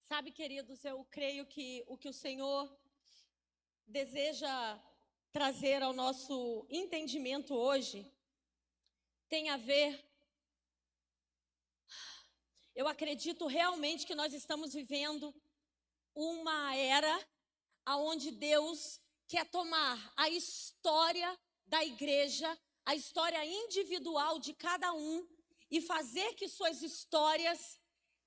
Sabe, queridos, eu creio que o que o Senhor deseja trazer ao nosso entendimento hoje tem a ver. Eu acredito realmente que nós estamos vivendo uma era onde Deus quer tomar a história da igreja, a história individual de cada um e fazer que suas histórias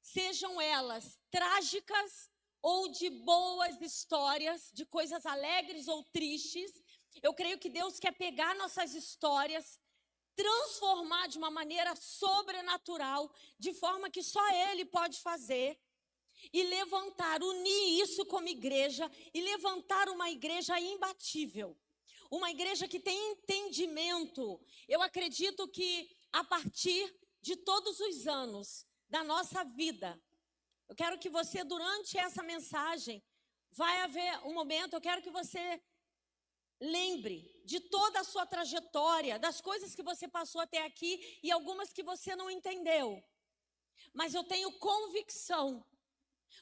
sejam elas trágicas ou de boas histórias, de coisas alegres ou tristes. Eu creio que Deus quer pegar nossas histórias, transformar de uma maneira sobrenatural, de forma que só Ele pode fazer, e levantar, unir isso como igreja, e levantar uma igreja imbatível, uma igreja que tem entendimento. Eu acredito que a partir de todos os anos da nossa vida, eu quero que você, durante essa mensagem, vai haver um momento, eu quero que você lembre de toda a sua trajetória, das coisas que você passou até aqui e algumas que você não entendeu. Mas eu tenho convicção,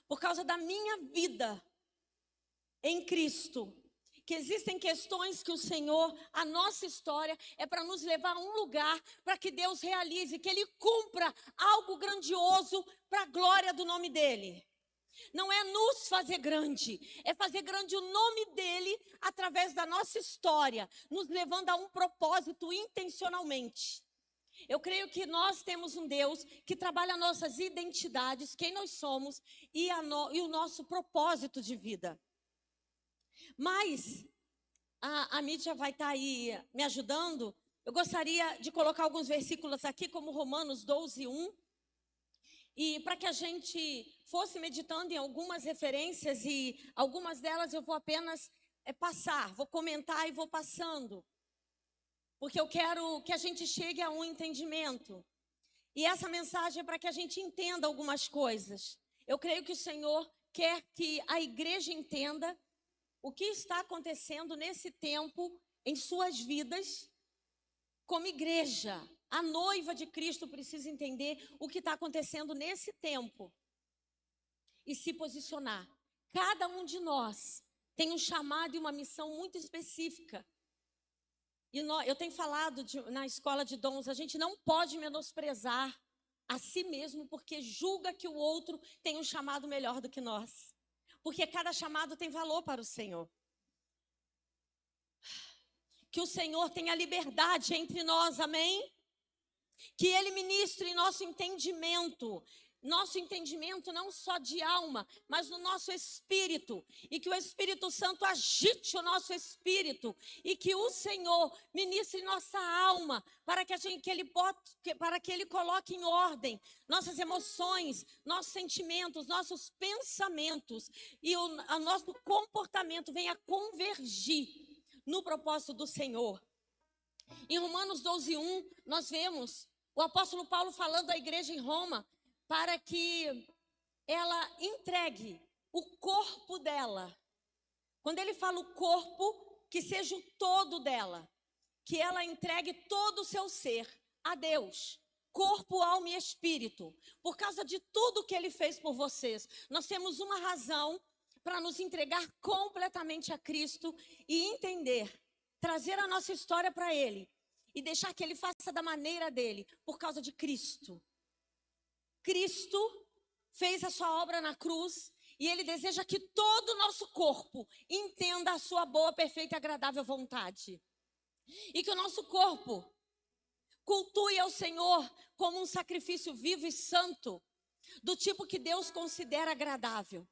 por causa da minha vida em Cristo, que existem questões que o Senhor, a nossa história, é para nos levar a um lugar, para que Deus realize, que Ele cumpra algo grandioso para a glória do nome dEle. Não é nos fazer grande, é fazer grande o nome dEle através da nossa história, nos levando a um propósito intencionalmente. Eu creio que nós temos um Deus que trabalha nossas identidades, quem nós somos e o nosso propósito de vida. Mas a Mídia vai estar aí me ajudando. Eu gostaria de colocar alguns versículos aqui, como Romanos 12, 1. E para que a gente fosse meditando em algumas referências, e algumas delas eu vou apenas passar, vou comentar e vou passando. Porque eu quero que a gente chegue a um entendimento. E essa mensagem é para que a gente entenda algumas coisas. Eu creio que o Senhor quer que a igreja entenda o que está acontecendo nesse tempo em suas vidas como igreja. A noiva de Cristo precisa entender o que está acontecendo nesse tempo e se posicionar. Cada um de nós tem um chamado e uma missão muito específica. E eu tenho falado na escola de dons, a gente não pode menosprezar a si mesmo porque julga que o outro tem um chamado melhor do que nós. Porque cada chamado tem valor para o Senhor. Que o Senhor tenha liberdade entre nós, amém? Que Ele ministre em nosso entendimento não só de alma, mas no nosso espírito, e que o Espírito Santo agite o nosso espírito, e que o Senhor ministre nossa alma, para que Ele coloque em ordem nossas emoções, nossos sentimentos, nossos pensamentos, e o nosso comportamento venha convergir no propósito do Senhor. Em Romanos 12, 1, nós vemos o apóstolo Paulo falando à igreja em Roma, para que ela entregue o corpo dela. Quando ele fala o corpo, que seja o todo dela. Que ela entregue todo o seu ser a Deus. Corpo, alma e espírito. Por causa de tudo que Ele fez por vocês. Nós temos uma razão para nos entregar completamente a Cristo e entender, trazer a nossa história para Ele. E deixar que Ele faça da maneira dEle, por causa de Cristo. Cristo fez a sua obra na cruz e Ele deseja que todo o nosso corpo entenda a sua boa, perfeita e agradável vontade. E que o nosso corpo cultue ao Senhor como um sacrifício vivo e santo, do tipo que Deus considera agradável.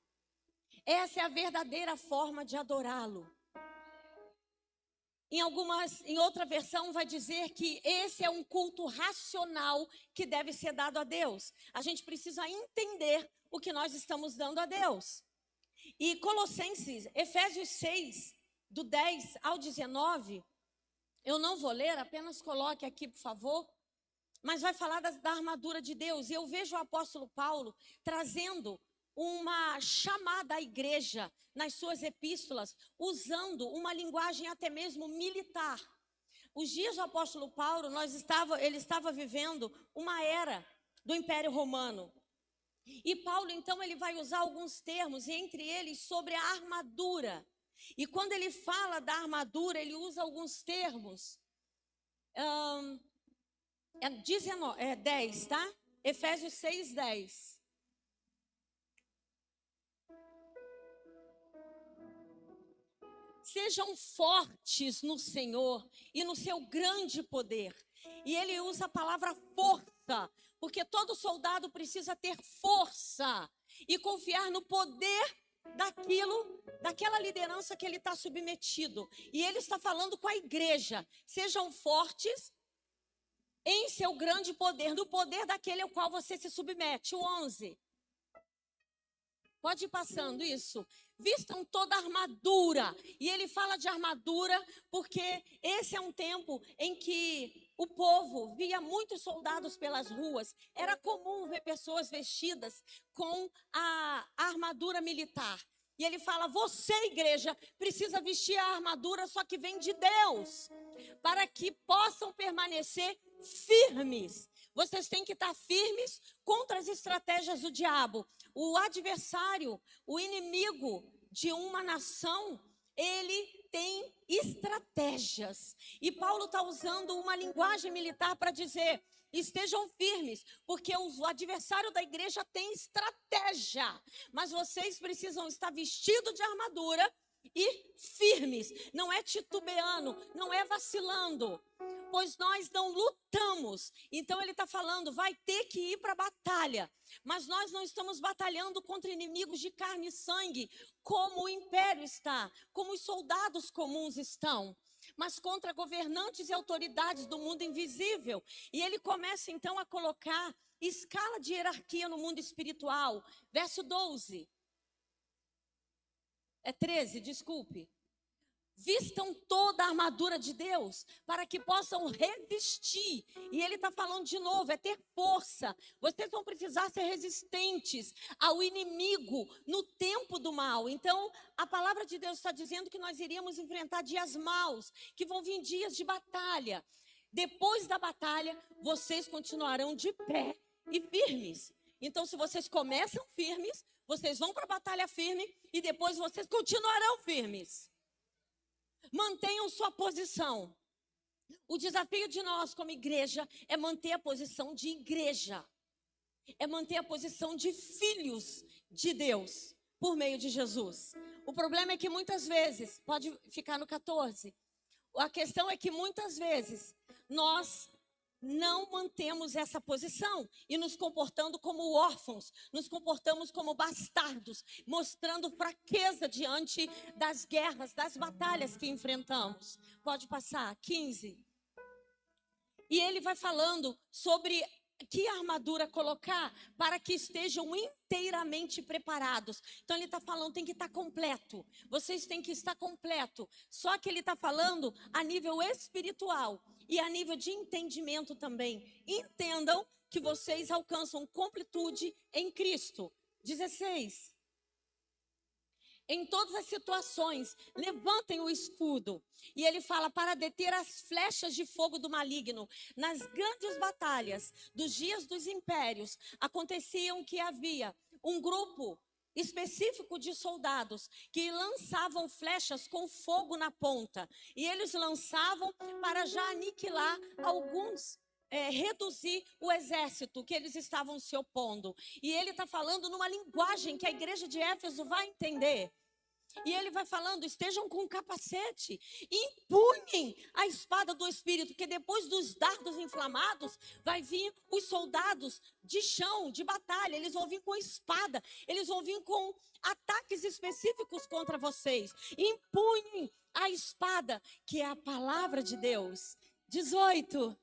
Essa é a verdadeira forma de adorá-lo. Em outra versão vai dizer que esse é um culto racional que deve ser dado a Deus. A gente precisa entender o que nós estamos dando a Deus. E Efésios 6, do 10 ao 19, eu não vou ler, apenas coloque aqui, por favor, mas vai falar da armadura de Deus. E eu vejo o apóstolo Paulo trazendo uma chamada à igreja nas suas epístolas, usando uma linguagem até mesmo militar. Os dias do apóstolo Paulo, ele estava vivendo uma era do Império Romano. E Paulo, então, ele vai usar alguns termos, entre eles sobre a armadura. E quando ele fala da armadura, ele usa alguns termos. É 10, tá? Efésios 6, 10. Sejam fortes no Senhor e no seu grande poder. E ele usa a palavra força, porque todo soldado precisa ter força e confiar no poder daquela liderança que ele está submetido. E ele está falando com a igreja. Sejam fortes em seu grande poder, no poder daquele ao qual você se submete. O 11. Pode ir passando isso. Vistam toda a armadura. E ele fala de armadura porque esse é um tempo em que o povo via muitos soldados pelas ruas. Era comum ver pessoas vestidas com a armadura militar. E ele fala, você, igreja, precisa vestir a armadura, só que vem de Deus, para que possam permanecer firmes. Vocês têm que estar firmes contra as estratégias do diabo. O adversário, o inimigo de uma nação, ele tem estratégias. E Paulo está usando uma linguagem militar para dizer, estejam firmes, porque o adversário da igreja tem estratégia. Mas vocês precisam estar vestidos de armadura e firmes. Não é titubeando, não é vacilando. Pois nós não lutamos. Então ele está falando, vai ter que ir para a batalha. Mas nós não estamos batalhando contra inimigos de carne e sangue, como o império está, como os soldados comuns estão, mas contra governantes e autoridades do mundo invisível. E ele começa então a colocar escala de hierarquia no mundo espiritual. Verso 12. É 13, desculpe. Vistam toda a armadura de Deus para que possam resistir. E ele está falando de novo, é ter força. Vocês vão precisar ser resistentes ao inimigo no tempo do mal. Então, a palavra de Deus está dizendo que nós iríamos enfrentar dias maus, que vão vir dias de batalha. Depois da batalha, vocês continuarão de pé e firmes. Então, se vocês começam firmes, vocês vão para a batalha firme e depois vocês continuarão firmes. Mantenham sua posição. O desafio de nós como igreja é manter a posição de igreja. É manter a posição de filhos de Deus por meio de Jesus. O problema é que muitas vezes, pode ficar no 14, a questão é que muitas vezes nós não mantemos essa posição e nos comportando como órfãos, nos comportamos como bastardos, mostrando fraqueza diante das guerras, das batalhas que enfrentamos. Pode passar, 15. E ele vai falando sobre que armadura colocar para que estejam inteiramente preparados. Então ele está falando, tem que estar completo. Vocês têm que estar completo. Só que ele está falando a nível espiritual e a nível de entendimento também. Entendam que vocês alcançam completude em Cristo. 16. Em todas as situações, levantem o escudo. E ele fala para deter as flechas de fogo do maligno. Nas grandes batalhas dos dias dos impérios, aconteciam que havia um grupo específico de soldados que lançavam flechas com fogo na ponta. E eles lançavam para já aniquilar alguns, reduzir o exército que eles estavam se opondo. E ele está falando numa linguagem que a igreja de Éfeso vai entender. E ele vai falando, estejam com capacete, empunhem a espada do Espírito, porque depois dos dardos inflamados, vai vir os soldados de chão, de batalha, eles vão vir com espada, eles vão vir com ataques específicos contra vocês. Empunhem a espada, que é a palavra de Deus. 18.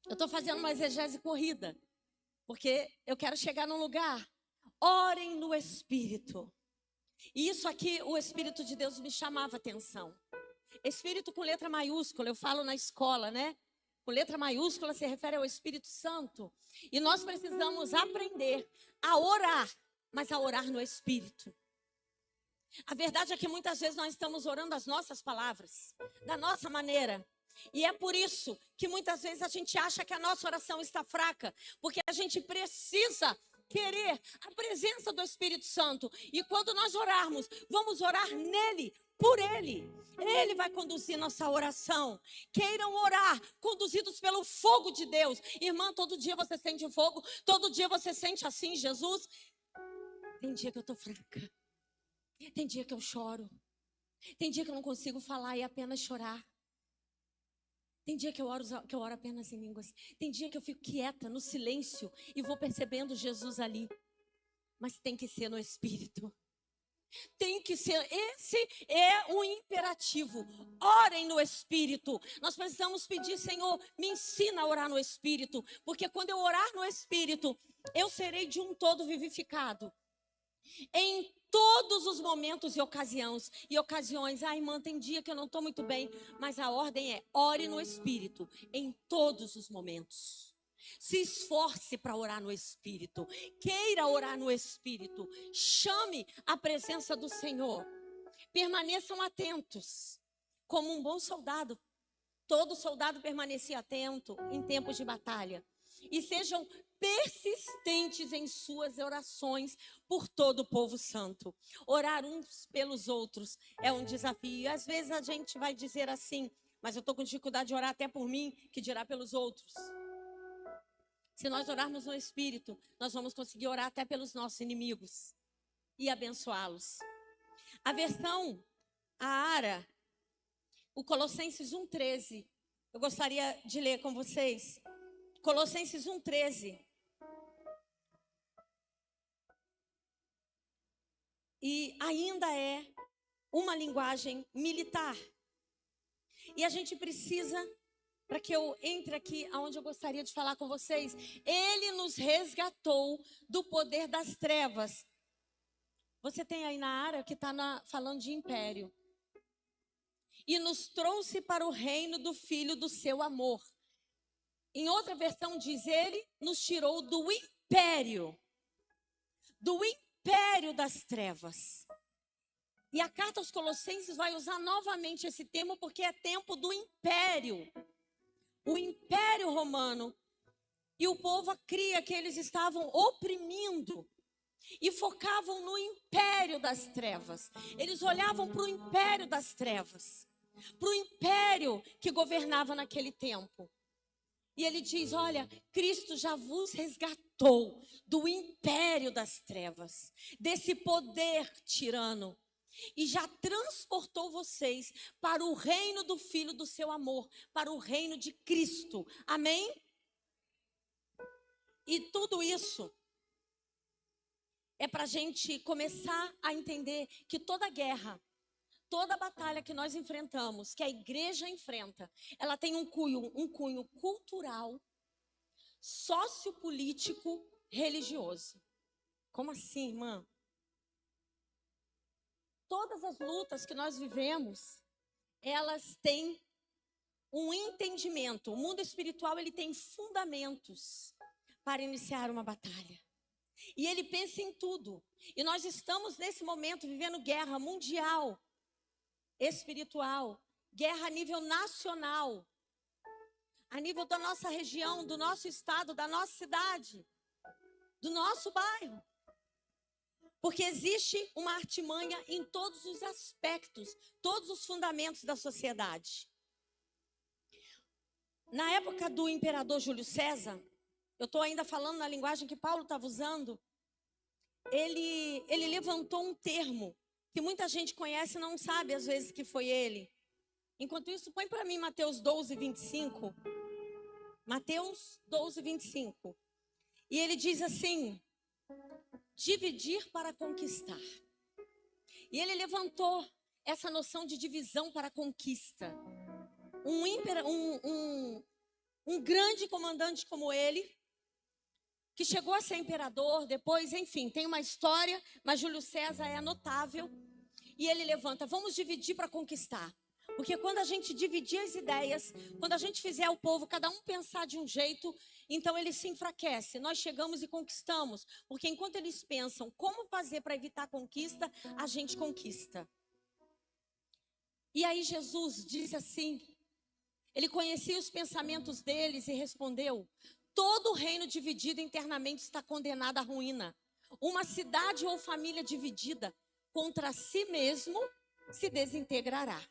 Eu estou fazendo uma exegese corrida, porque eu quero chegar num lugar. Orem no Espírito. E isso aqui, o Espírito de Deus me chamava a atenção. Espírito com letra maiúscula, eu falo na escola, né? Com letra maiúscula se refere ao Espírito Santo. E nós precisamos aprender a orar, mas a orar no Espírito. A verdade é que muitas vezes nós estamos orando as nossas palavras, da nossa maneira. E é por isso que muitas vezes a gente acha que a nossa oração está fraca, porque a gente precisa querer a presença do Espírito Santo. E quando nós orarmos, vamos orar nele, por ele. Ele vai conduzir nossa oração. Queiram orar, conduzidos pelo fogo de Deus. Irmã, todo dia você sente fogo? Todo dia você sente assim, Jesus? Tem dia que eu estou fraca. Tem dia que eu choro. Tem dia que eu não consigo falar e apenas chorar. Tem dia que eu oro apenas em línguas. Tem dia que eu fico quieta, no silêncio, e vou percebendo Jesus ali. Mas tem que ser no Espírito. Tem que ser, esse é o imperativo. Orem no Espírito. Nós precisamos pedir, Senhor, me ensina a orar no Espírito. Porque quando eu orar no Espírito, eu serei de um todo vivificado. Em todos os momentos e ocasiões. Ai, irmã, tem dia que eu não estou muito bem. Mas a ordem é, ore no Espírito. Em todos os momentos. Se esforce para orar no Espírito. Queira orar no Espírito. Chame a presença do Senhor. Permaneçam atentos. Como um bom soldado. Todo soldado permanecia atento em tempos de batalha. E sejam persistentes em suas orações por todo o povo santo. Orar uns pelos outros é um desafio. E às vezes a gente vai dizer assim, mas eu estou com dificuldade de orar até por mim, que dirá pelos outros. Se nós orarmos no Espírito, nós vamos conseguir orar até pelos nossos inimigos e abençoá-los. A versão, a Ara, o Colossenses 1,13, eu gostaria de ler com vocês. Colossenses 1,13. E ainda é uma linguagem militar. E a gente precisa, para que eu entre aqui aonde eu gostaria de falar com vocês, ele nos resgatou do poder das trevas. Você tem aí na área que está falando de império. E nos trouxe para o reino do Filho do seu amor. Em outra versão diz, ele nos tirou do império das trevas. E a carta aos Colossenses vai usar novamente esse termo porque é tempo do império. O império romano. E o povo cria que eles estavam oprimindo e focavam no império das trevas. Eles olhavam para o império das trevas, para o império que governava naquele tempo. E ele diz, olha, Cristo já vos resgatou do império das trevas, desse poder tirano. E já transportou vocês para o reino do Filho do seu amor, para o reino de Cristo. Amém? E tudo isso é para a gente começar a entender que toda guerra, toda batalha que nós enfrentamos, que a igreja enfrenta, ela tem um cunho cultural, sociopolítico, religioso. Como assim, irmã? Todas as lutas que nós vivemos, elas têm um entendimento. O mundo espiritual, ele tem fundamentos para iniciar uma batalha. E ele pensa em tudo. E nós estamos, nesse momento, vivendo guerra mundial, espiritual, guerra a nível nacional, a nível da nossa região, do nosso estado, da nossa cidade, do nosso bairro. Porque existe uma artimanha em todos os aspectos, todos os fundamentos da sociedade. Na época do imperador Júlio César, eu estou ainda falando na linguagem que Paulo estava usando, ele levantou um termo que muita gente conhece e não sabe às vezes que foi ele. Enquanto isso, põe para mim Mateus 12, 25. Mateus 12, 25. E ele diz assim, dividir para conquistar. E ele levantou essa noção de divisão para conquista. Um grande comandante como ele, que chegou a ser imperador, depois, enfim, tem uma história, mas Júlio César é notável. E ele levanta, vamos dividir para conquistar. Porque quando a gente dividir as ideias, quando a gente fizer o povo, cada um pensar de um jeito, então ele se enfraquece. Nós chegamos e conquistamos. Porque enquanto eles pensam como fazer para evitar a conquista, a gente conquista. E aí Jesus disse assim, ele conhecia os pensamentos deles e respondeu, Todo reino dividido internamente está condenado à ruína. Uma cidade ou família dividida contra si mesmo se desintegrará.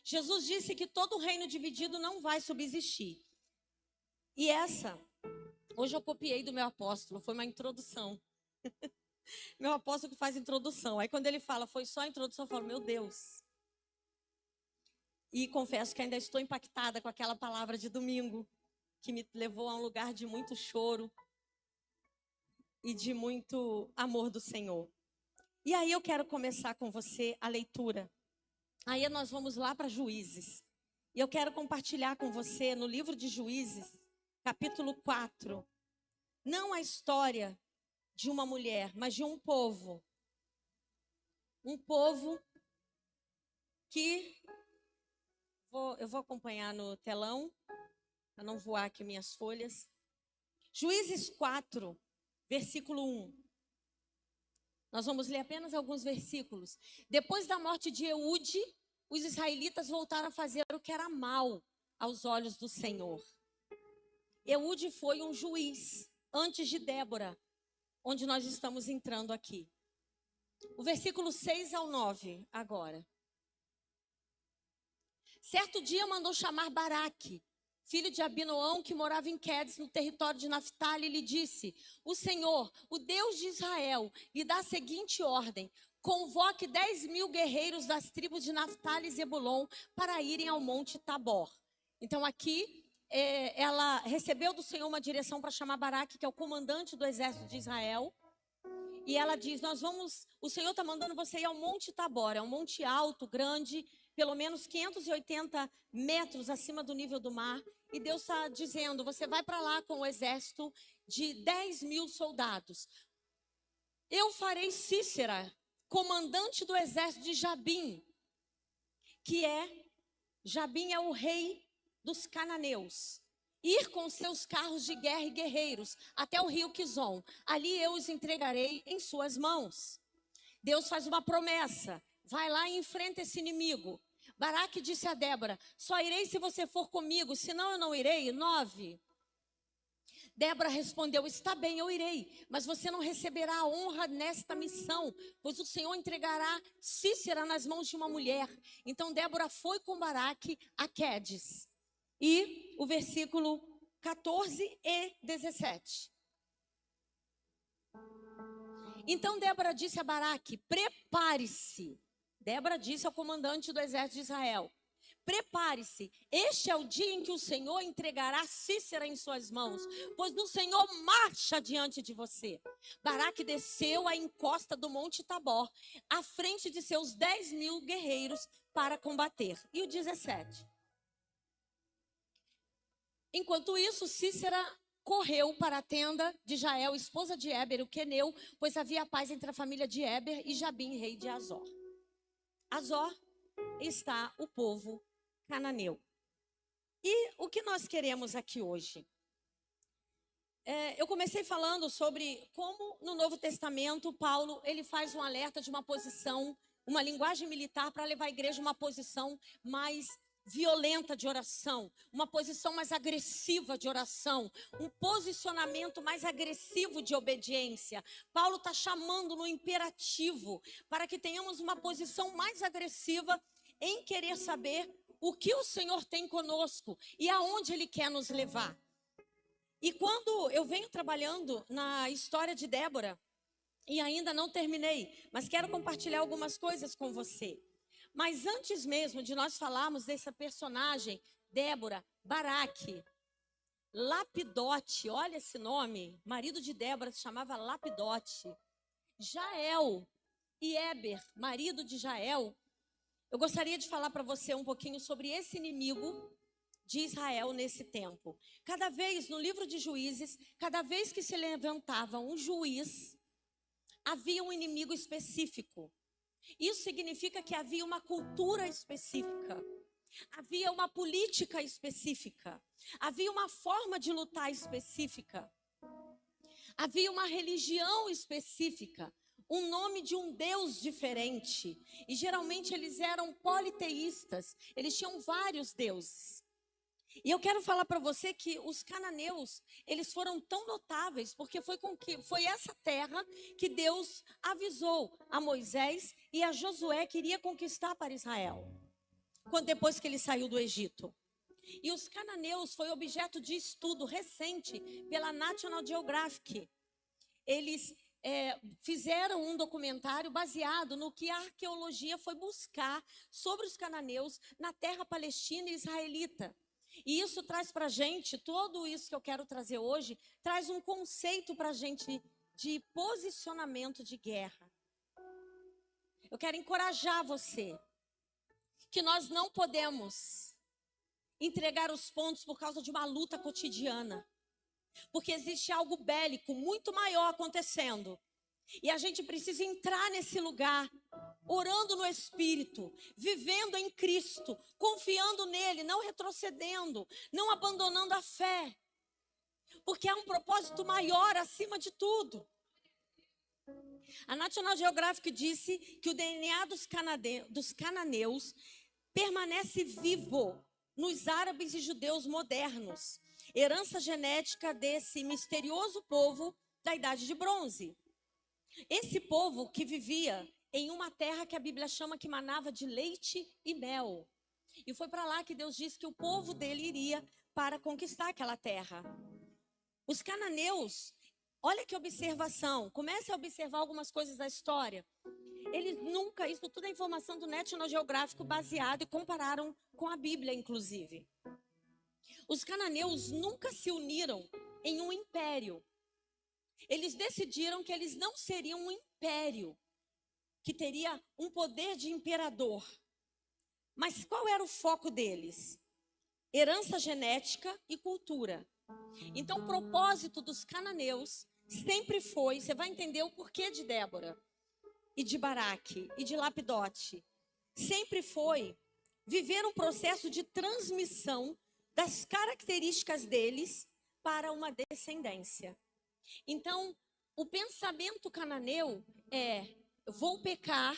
Jesus disse que todo reino dividido não vai subsistir. E hoje eu copiei do meu apóstolo, foi uma introdução. Meu apóstolo que faz introdução. Aí quando ele fala, foi só a introdução, eu falo, meu Deus. E confesso que ainda estou impactada com aquela palavra de domingo, que me levou a um lugar de muito choro e de muito amor do Senhor. E aí eu quero começar com você a leitura. Aí nós vamos lá para Juízes. E eu quero compartilhar com você no livro de Juízes, capítulo 4, não a história de uma mulher, mas de um povo. Um povo que eu vou acompanhar no telão, para não voar aqui minhas folhas. Juízes 4, versículo 1. Nós vamos ler apenas alguns versículos. Depois da morte de Eude, os israelitas voltaram a fazer o que era mal aos olhos do Senhor. Eude foi um juiz antes de Débora, onde nós estamos entrando aqui. O versículo 6 ao 9, agora. Certo dia mandou chamar Baraque, filho de Abinoão, que morava em Quedes, no território de Naftali, e lhe disse: o Senhor, o Deus de Israel, lhe dá a seguinte ordem: convoque 10.000 guerreiros das tribos de Naftali e Zebulon para irem ao Monte Tabor. Então aqui ela recebeu do Senhor uma direção para chamar Baraque, que é o comandante do exército de Israel. E ela diz, o Senhor está mandando você ir ao Monte Tabor, é um monte alto, grande, pelo menos 580 metros acima do nível do mar. E Deus está dizendo, você vai para lá com o exército de 10.000 soldados. Eu farei Sísera, comandante do exército de Jabim, Jabim é o rei dos cananeus. Ir com seus carros de guerra e guerreiros até o rio Quizon. Ali eu os entregarei em suas mãos. Deus faz uma promessa. Vai lá e enfrenta esse inimigo. Baraque disse a Débora, só irei se você for comigo, senão eu não irei. 9. Débora respondeu, está bem, eu irei, mas você não receberá a honra nesta missão, pois o Senhor entregará Sísera nas mãos de uma mulher. Então Débora foi com Baraque a Quedes. E o versículo 14 e 17. Então Débora disse a Baraque, prepare-se. Débora disse ao comandante do exército de Israel, prepare-se, este é o dia em que o Senhor entregará Sísera em suas mãos, pois o Senhor marcha diante de você. Baraque desceu à encosta do Monte Tabor, à frente de seus 10.000 guerreiros para combater. E o 17. Enquanto isso, Sísera correu para a tenda de Jael, esposa de Éber, o queneu, pois havia paz entre a família de Éber e Jabim, rei de Azor. Azor está o povo cananeu. E o que nós queremos aqui hoje? Eu comecei falando sobre como no Novo Testamento Paulo ele faz um alerta de uma posição, uma linguagem militar para levar a igreja a uma posição mais violenta de oração, uma posição mais agressiva de oração, um posicionamento mais agressivo de obediência. Paulo está chamando no imperativo para que tenhamos uma posição mais agressiva em querer saber o que o Senhor tem conosco e aonde Ele quer nos levar. E quando eu venho trabalhando na história de Débora, e ainda não terminei, mas quero compartilhar algumas coisas com você. Mas antes mesmo de nós falarmos dessa personagem, Débora, Baraque, Lapidote, olha esse nome, marido de Débora se chamava Lapidote, Jael e Éber, marido de Jael. Eu gostaria de falar para você um pouquinho sobre esse inimigo de Israel nesse tempo. Cada vez, no livro de Juízes, cada vez que se levantava um juiz, havia um inimigo específico. Isso significa que havia uma cultura específica, havia uma política específica, havia uma forma de lutar específica, havia uma religião específica, um nome de um Deus diferente. E geralmente eles eram politeístas, eles tinham vários deuses. E eu quero falar para você que os cananeus, eles foram tão notáveis, porque foi essa terra que Deus avisou a Moisés e a Josué que iria conquistar para Israel, depois que ele saiu do Egito. E os cananeus foi objeto de estudo recente pela National Geographic. Eles fizeram um documentário baseado no que a arqueologia foi buscar sobre os cananeus na terra palestina e israelita. E isso traz para a gente, tudo isso que eu quero trazer hoje, traz um conceito para a gente de posicionamento de guerra. Eu quero encorajar você, que nós não podemos entregar os pontos por causa de uma luta cotidiana. Porque existe algo bélico muito maior acontecendo. E a gente precisa entrar nesse lugar, orando no Espírito, vivendo em Cristo, confiando nele, não retrocedendo, não abandonando a fé. Porque há um propósito maior acima de tudo. A National Geographic disse que o DNA dos cananeus permanece vivo nos árabes e judeus modernos. Herança genética desse misterioso povo da Idade de Bronze. Esse povo que vivia em uma terra que a Bíblia chama que manava de leite e mel. E foi para lá que Deus disse que o povo dele iria para conquistar aquela terra. Os cananeus, olha que observação, comece a observar algumas coisas da história. Eles nunca, isso tudo é informação do National Geographic baseado e compararam com a Bíblia, inclusive. Os cananeus nunca se uniram em um império. Eles decidiram que eles não seriam um império, que teria um poder de imperador. Mas qual era o foco deles? Herança genética e cultura. Então, o propósito dos cananeus sempre foi, você vai entender o porquê de Débora, e de Baraque, e de Lapidote. Sempre foi viver um processo de transmissão das características deles para uma descendência. Então, o pensamento cananeu é: vou pecar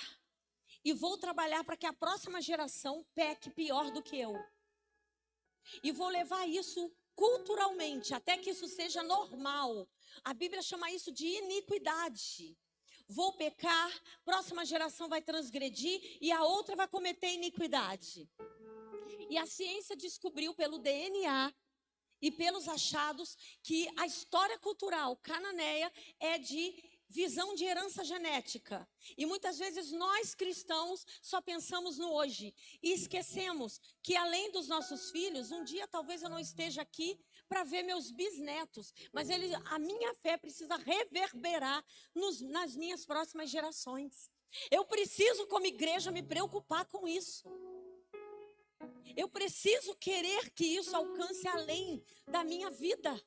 e vou trabalhar para que a próxima geração peque pior do que eu. E vou levar isso culturalmente, até que isso seja normal. A Bíblia chama isso de iniquidade. Vou pecar, próxima geração vai transgredir e a outra vai cometer iniquidade. E a ciência descobriu pelo DNA e pelos achados que a história cultural cananeia é de visão de herança genética. E muitas vezes nós cristãos só pensamos no hoje e esquecemos que além dos nossos filhos, um dia talvez eu não esteja aqui para ver meus bisnetos, mas a minha fé precisa reverberar nas minhas próximas gerações. Eu preciso, como igreja, me preocupar com isso. Eu preciso querer que isso alcance além da minha vida.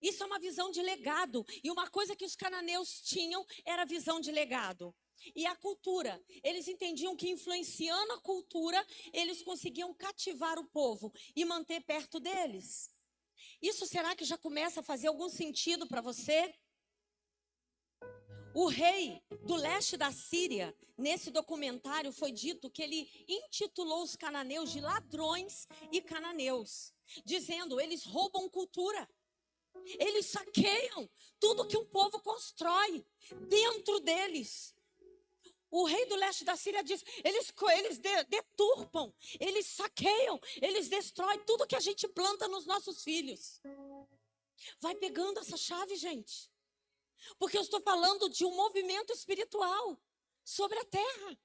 Isso é uma visão de legado. E uma coisa que os cananeus tinham era a visão de legado. E a cultura. Eles entendiam que influenciando a cultura, eles conseguiam cativar o povo e manter perto deles. Isso será que já começa a fazer algum sentido para você? O rei do leste da Síria, nesse documentário foi dito que ele intitulou os cananeus de ladrões e cananeus, dizendo: eles roubam cultura, eles saqueiam tudo que um povo constrói dentro deles. O rei do leste da Síria diz: eles deturpam, eles saqueiam, eles destroem tudo que a gente planta nos nossos filhos. Vai pegando essa chave, gente. Porque eu estou falando de um movimento espiritual sobre a terra.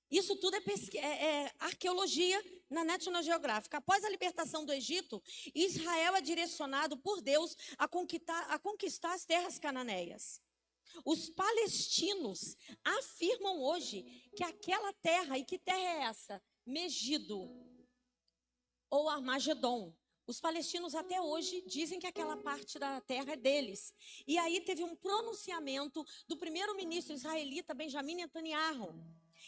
Isso tudo é arqueologia na National Geographic. Após a libertação do Egito, Israel é direcionado por Deus a conquistar as terras cananeias. Os palestinos afirmam hoje que aquela terra, e que terra é essa? Megido ou Armagedon. Os palestinos até hoje dizem que aquela parte da terra é deles. E aí teve um pronunciamento do primeiro-ministro israelita Benjamin Netanyahu.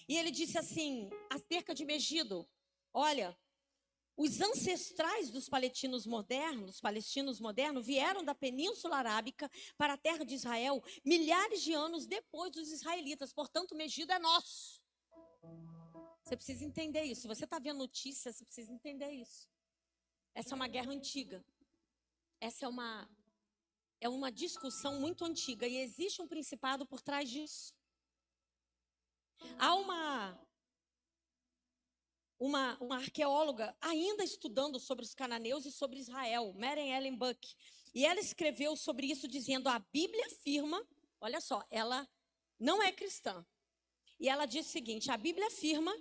E ele disse assim, acerca de Megido: olha, os ancestrais dos palestinos modernos vieram da Península Arábica para a terra de Israel milhares de anos depois dos israelitas. Portanto, Megido é nosso. Você precisa entender isso. Se você está vendo notícias, você precisa entender isso. Essa é uma guerra antiga. Essa é uma discussão muito antiga. E existe um principado por trás disso. Há uma arqueóloga ainda estudando sobre os cananeus e sobre Israel, Maren Ellen Buck. E ela escreveu sobre isso dizendo, a Bíblia afirma, olha só, ela não é cristã. E ela diz o seguinte, a Bíblia afirma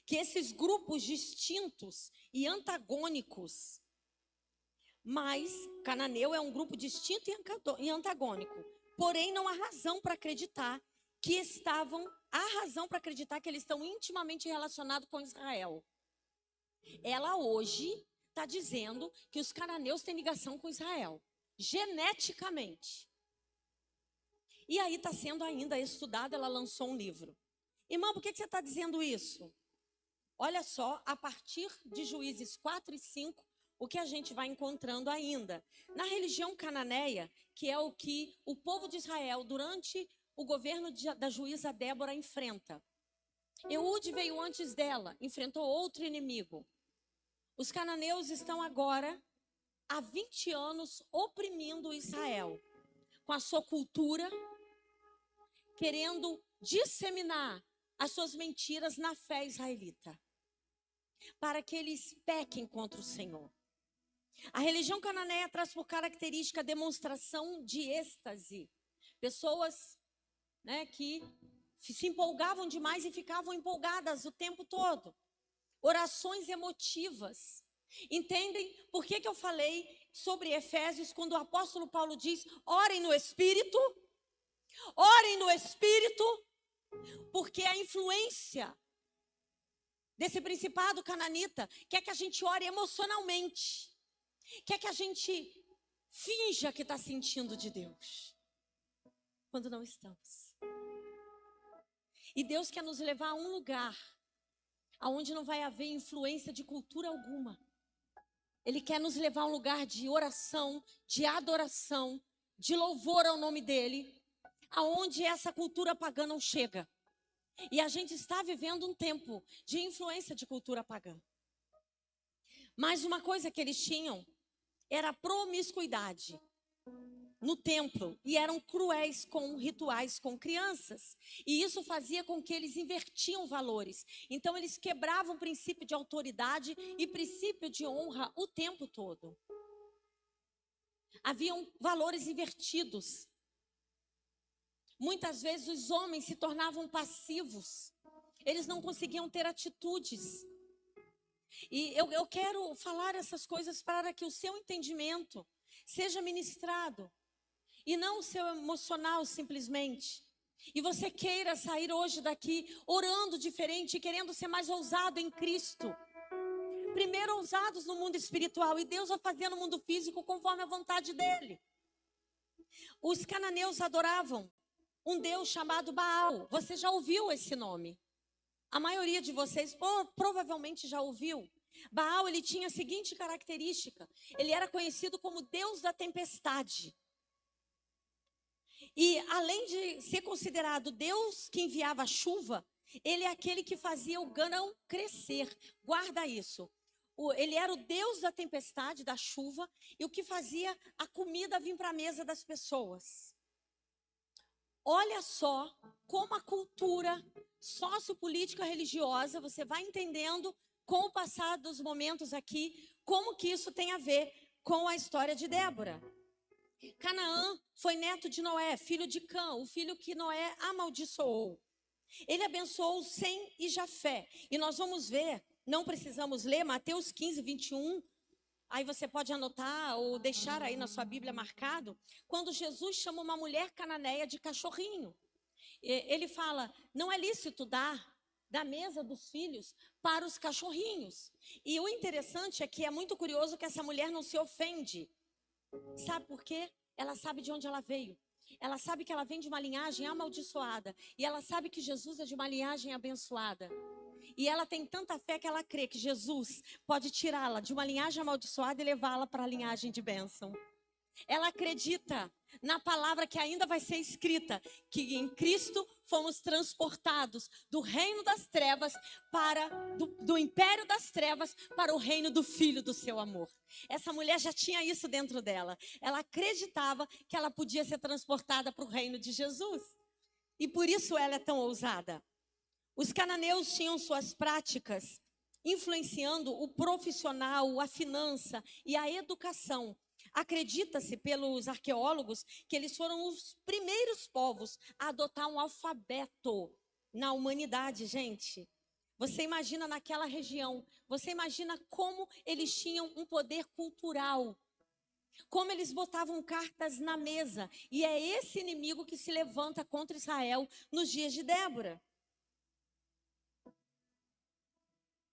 que esses grupos distintos e antagônicos, mas cananeu é um grupo distinto e antagônico, porém não há razão para acreditar que eles estão intimamente relacionados com Israel. Ela hoje está dizendo que os cananeus têm ligação com Israel, geneticamente. E aí está sendo ainda estudado, ela lançou um livro. Irmão, por que você está dizendo isso? Olha só, a partir de Juízes 4 e 5, o que a gente vai encontrando ainda. Na religião cananeia, que é o que o povo de Israel, durante o governo da juíza Débora, enfrenta. Eude veio antes dela, enfrentou outro inimigo. Os cananeus estão agora, há 20 anos, oprimindo Israel, com a sua cultura, querendo disseminar as suas mentiras na fé israelita, para que eles pequem contra o Senhor. A religião cananeia traz por característica a demonstração de êxtase. Pessoas, que se empolgavam demais e ficavam empolgadas o tempo todo. Orações emotivas. Entendem por que eu falei sobre Efésios quando o apóstolo Paulo diz, orem no Espírito, porque a influência desse principado cananita quer que a gente ore emocionalmente, quer que a gente finja que está sentindo de Deus, quando não estamos. E Deus quer nos levar a um lugar onde não vai haver influência de cultura alguma. Ele quer nos levar a um lugar de oração, de adoração, de louvor ao nome dEle, aonde essa cultura pagã não chega. E a gente está vivendo um tempo de influência de cultura pagã. Mas uma coisa que eles tinham era a promiscuidade no templo. E eram cruéis com rituais com crianças. E isso fazia com que eles invertiam valores. Então eles quebravam o princípio de autoridade e princípio de honra o tempo todo. Haviam valores invertidos. Muitas vezes os homens se tornavam passivos. Eles não conseguiam ter atitudes. E eu quero falar essas coisas para que o seu entendimento seja ministrado. E não o seu emocional simplesmente. E você queira sair hoje daqui orando diferente, querendo ser mais ousado em Cristo. Primeiro ousados no mundo espiritual. E Deus vai fazer no mundo físico conforme a vontade dEle. Os cananeus adoravam um Deus chamado Baal. Você já ouviu esse nome? A maioria de vocês provavelmente já ouviu. Baal, ele tinha a seguinte característica. Ele era conhecido como Deus da tempestade. E além de ser considerado Deus que enviava a chuva, ele é aquele que fazia o grão crescer. Guarda isso. Ele era o Deus da tempestade, da chuva, e o que fazia a comida vir para a mesa das pessoas. Olha só como a cultura sociopolítica religiosa, você vai entendendo com o passar dos momentos aqui, como que isso tem a ver com a história de Débora. Canaã foi neto de Noé, filho de Cã, o filho que Noé amaldiçoou. Ele abençoou Sem e Jafé. E nós vamos ver, não precisamos ler, Mateus 15, 21. Aí você pode anotar ou deixar aí na sua Bíblia marcado. Quando Jesus chama uma mulher cananeia de cachorrinho. Ele fala, não é lícito dar da mesa dos filhos para os cachorrinhos. E o interessante é que é muito curioso que essa mulher não se ofende. Sabe por quê? Ela sabe de onde ela veio. Ela sabe que ela vem de uma linhagem amaldiçoada. E ela sabe que Jesus é de uma linhagem abençoada. E ela tem tanta fé que ela crê que Jesus pode tirá-la de uma linhagem amaldiçoada e levá-la para a linhagem de bênção. Ela acredita na palavra que ainda vai ser escrita, que em Cristo fomos transportados do reino das trevas do império das trevas para o reino do Filho do seu amor. Essa mulher já tinha isso dentro dela. Ela acreditava que ela podia ser transportada para o reino de Jesus. E por isso ela é tão ousada. Os cananeus tinham suas práticas influenciando o profissional, a finança e a educação. Acredita-se pelos arqueólogos que eles foram os primeiros povos a adotar um alfabeto na humanidade, gente. Você imagina naquela região, você imagina como eles tinham um poder cultural, como eles botavam cartas na mesa. E é esse inimigo que se levanta contra Israel nos dias de Débora.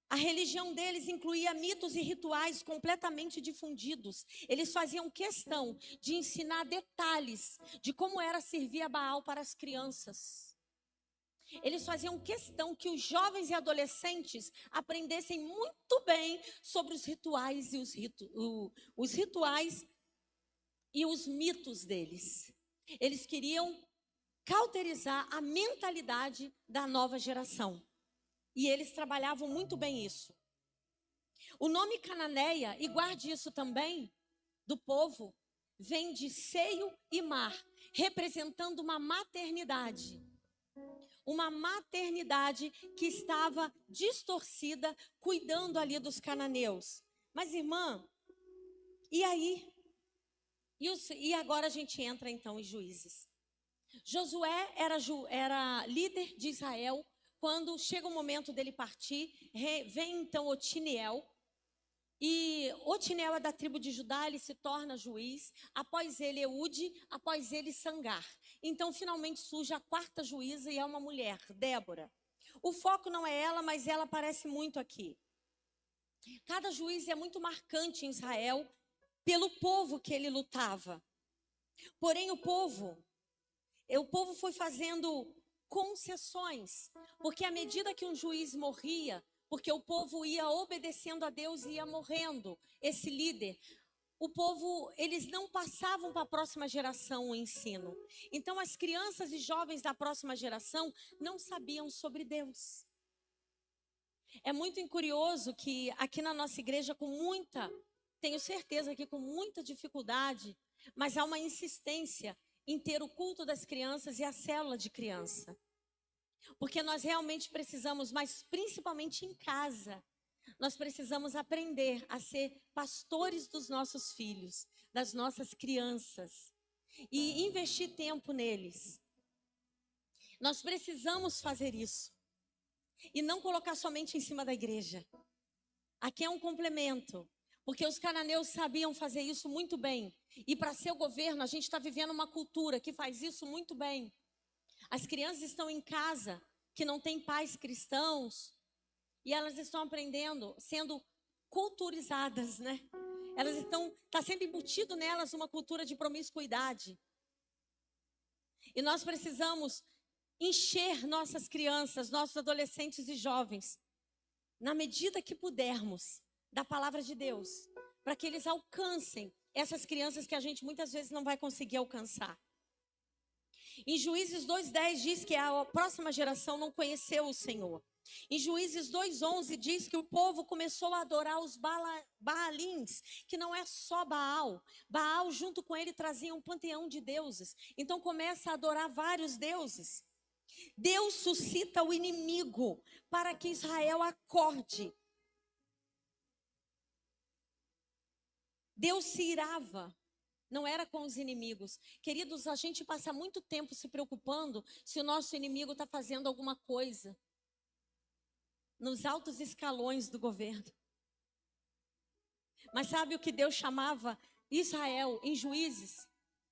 A religião deles incluía mitos e rituais completamente difundidos. Eles faziam questão de ensinar detalhes de como era servir a Baal para as crianças. Eles faziam questão que os jovens e adolescentes aprendessem muito bem sobre os rituais e os rituais e os mitos deles. Eles queriam cauterizar a mentalidade da nova geração. E eles trabalhavam muito bem isso. O nome Cananeia, e guarde isso também, do povo, vem de seio e mar, representando uma maternidade. Uma maternidade que estava distorcida, cuidando ali dos cananeus. Mas, irmã, e aí? E agora a gente entra então em Juízes. Josué era líder de Israel. Quando chega o momento dele partir, vem então Otiniel. E Otiniel é da tribo de Judá, ele se torna juiz. Após ele, Eude, após ele, Sangar. Então, finalmente surge a quarta juíza e é uma mulher, Débora. O foco não é ela, mas ela aparece muito aqui. Cada juiz é muito marcante em Israel pelo povo que ele lutava. Porém, o povo foi fazendo concessões, porque à medida que um juiz morria, porque o povo ia obedecendo a Deus e ia morrendo, esse líder, o povo, eles não passavam para a próxima geração o ensino. Então as crianças e jovens da próxima geração não sabiam sobre Deus. É muito curioso que aqui na nossa igreja tenho certeza que com muita dificuldade, mas há uma insistência em ter o culto das crianças e a célula de criança. Porque nós realmente precisamos, mas principalmente em casa, nós precisamos aprender a ser pastores dos nossos filhos, das nossas crianças, e investir tempo neles. Nós precisamos fazer isso. E não colocar somente em cima da igreja. Aqui é um complemento. Porque os cananeus sabiam fazer isso muito bem. E para ser o governo, a gente está vivendo uma cultura que faz isso muito bem. As crianças estão em casa, que não tem pais cristãos, e elas estão aprendendo, sendo culturizadas, né? Está sempre embutido nelas uma cultura de promiscuidade. E nós precisamos encher nossas crianças, nossos adolescentes e jovens, na medida que pudermos, da palavra de Deus, para que eles alcancem essas crianças que a gente muitas vezes não vai conseguir alcançar. Em Juízes 2:10 diz que a próxima geração não conheceu o Senhor. Em Juízes 2:11 diz que o povo começou a adorar os Baalins, que não é só Baal. Baal junto com ele trazia um panteão de deuses. Então começa a adorar vários deuses. Deus suscita o inimigo para que Israel acorde. Deus se irava, não era com os inimigos. Queridos, a gente passa muito tempo se preocupando se o nosso inimigo está fazendo alguma coisa nos altos escalões do governo. Mas sabe o que Deus chamava Israel em Juízes?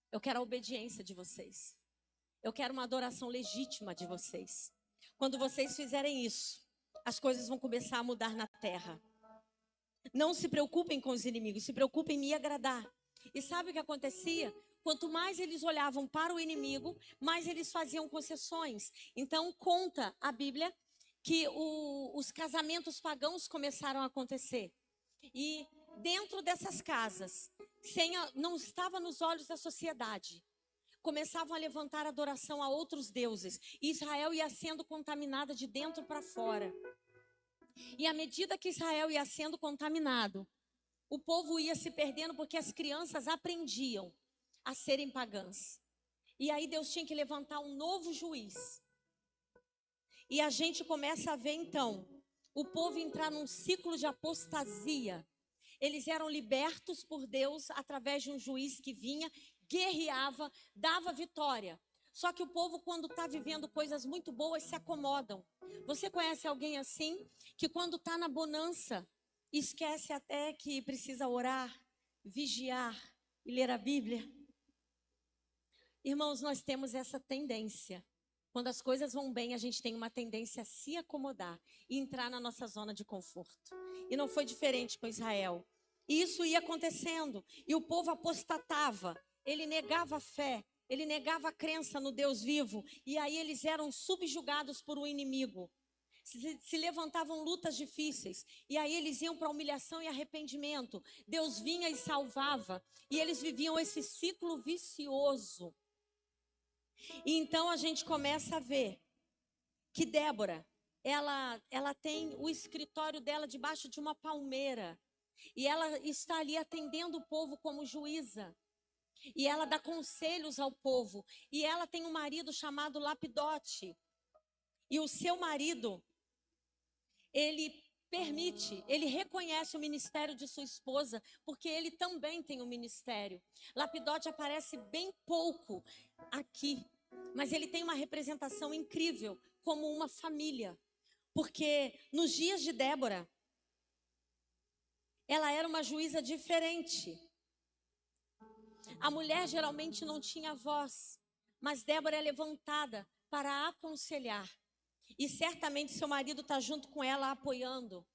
Eu quero a obediência de vocês. Eu quero uma adoração legítima de vocês. Quando vocês fizerem isso, as coisas vão começar a mudar na terra. Não se preocupem com os inimigos, se preocupem em me agradar. E sabe o que acontecia? Quanto mais eles olhavam para o inimigo, mais eles faziam concessões. Então conta a Bíblia que os casamentos pagãos começaram a acontecer. E dentro dessas casas, não estava nos olhos da sociedade. Começavam a levantar adoração a outros deuses. E Israel ia sendo contaminada de dentro para fora. E à medida que Israel ia sendo contaminado, o povo ia se perdendo porque as crianças aprendiam a serem pagãs. E aí Deus tinha que levantar um novo juiz. E a gente começa a ver então o povo entrar num ciclo de apostasia. Eles eram libertos por Deus através de um juiz que vinha, guerreava, dava vitória. Só que o povo, quando está vivendo coisas muito boas, se acomodam. Você conhece alguém assim? Que quando está na bonança, esquece até que precisa orar, vigiar e ler a Bíblia? Irmãos, nós temos essa tendência. Quando as coisas vão bem, a gente tem uma tendência a se acomodar e entrar na nossa zona de conforto. E não foi diferente com Israel. E isso ia acontecendo. E o povo apostatava. Ele negava a fé. Ele negava a crença no Deus vivo. E aí eles eram subjugados por um inimigo. Se levantavam lutas difíceis. E aí eles iam para humilhação e arrependimento. Deus vinha e salvava. E eles viviam esse ciclo vicioso. E então a gente começa a ver que Débora, ela tem o escritório dela debaixo de uma palmeira. E ela está ali atendendo o povo como juíza. E ela dá conselhos ao povo. E ela tem um marido chamado Lapidote. E o seu marido, ele reconhece o ministério de sua esposa, porque ele também tem um ministério. Lapidote aparece bem pouco aqui, mas ele tem uma representação incrível como uma família. Porque nos dias de Débora, ela era uma juíza diferente. A mulher geralmente não tinha voz, mas Débora é levantada para aconselhar. E certamente seu marido está junto com ela apoiando.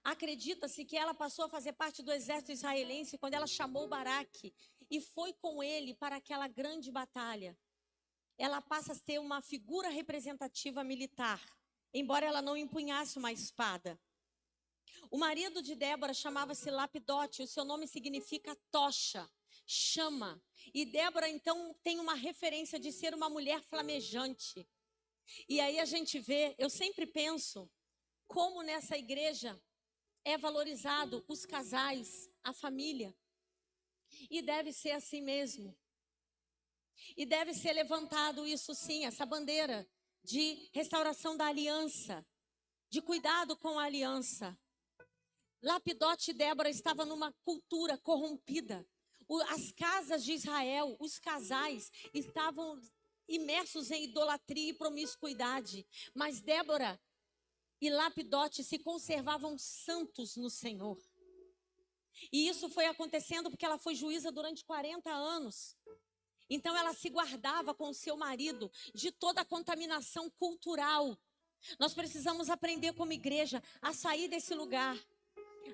Acredita-se que ela passou a fazer parte do exército israelense quando ela chamou Baraque e foi com ele para aquela grande batalha. Ela passa a ter uma figura representativa militar, embora ela não empunhasse uma espada. O marido de Débora chamava-se Lapidote, o seu nome significa tocha, chama. E Débora então tem uma referência de ser uma mulher flamejante. E aí a gente vê, eu sempre penso, como nessa igreja é valorizado os casais, a família. E deve ser assim mesmo. E deve ser levantado isso sim, essa bandeira de restauração da aliança, de cuidado com a aliança. Lapidote e Débora estavam numa cultura corrompida. As casas de Israel, os casais, estavam imersos em idolatria e promiscuidade. Mas Débora e Lapidote se conservavam santos no Senhor. E isso foi acontecendo porque ela foi juíza durante 40 anos. Então ela se guardava com o seu marido de toda a contaminação cultural. Nós precisamos aprender como igreja a sair desse lugar.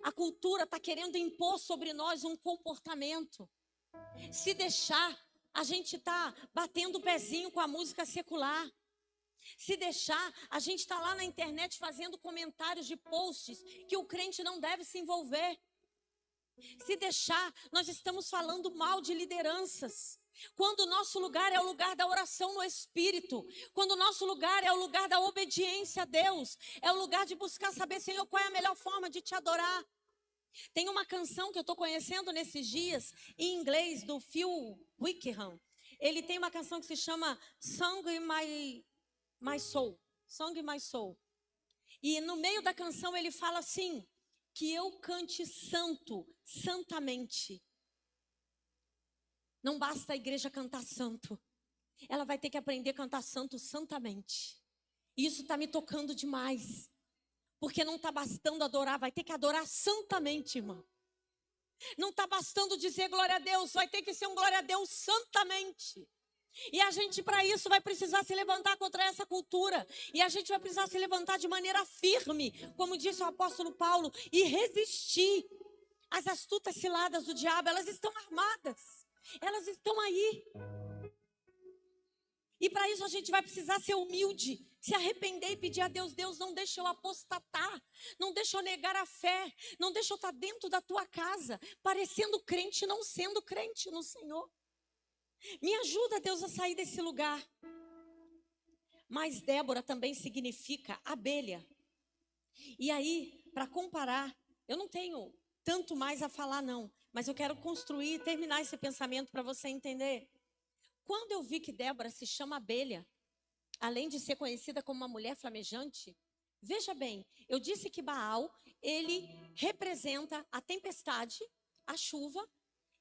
A cultura está querendo impor sobre nós um comportamento. Se deixar, a gente está batendo o pezinho com a música secular. Se deixar, a gente está lá na internet fazendo comentários de posts que o crente não deve se envolver. Se deixar, nós estamos falando mal de lideranças. Quando o nosso lugar é o lugar da oração no Espírito, quando o nosso lugar é o lugar da obediência a Deus, é o lugar de buscar saber, Senhor, qual é a melhor forma de te adorar. Tem uma canção que eu estou conhecendo nesses dias, em inglês, do Phil Wickham. Ele tem uma canção que se chama Song in My Soul. Song in My Soul. E no meio da canção ele fala assim, que eu cante santo, santamente. Não basta a igreja cantar santo. Ela vai ter que aprender a cantar santo, santamente. E isso está me tocando demais. Porque não está bastando adorar, vai ter que adorar santamente, irmão. Não está bastando dizer glória a Deus, vai ter que ser um glória a Deus santamente. E a gente, para isso, vai precisar se levantar contra essa cultura. E a gente vai precisar se levantar de maneira firme, como disse o apóstolo Paulo, e resistir às astutas ciladas do diabo. Elas estão armadas, elas estão aí. E para isso a gente vai precisar ser humilde, se arrepender e pedir a Deus: Deus, não deixa eu apostatar, não deixa eu negar a fé, não deixa eu estar dentro da tua casa, parecendo crente e não sendo crente no Senhor. Me ajuda, Deus, a sair desse lugar. Mas Débora também significa abelha. E aí, para comparar, eu não tenho tanto mais a falar não, mas eu quero construir e terminar esse pensamento para você entender. Quando eu vi que Débora se chama abelha, além de ser conhecida como uma mulher flamejante, veja bem, eu disse que Baal, ele representa a tempestade, a chuva,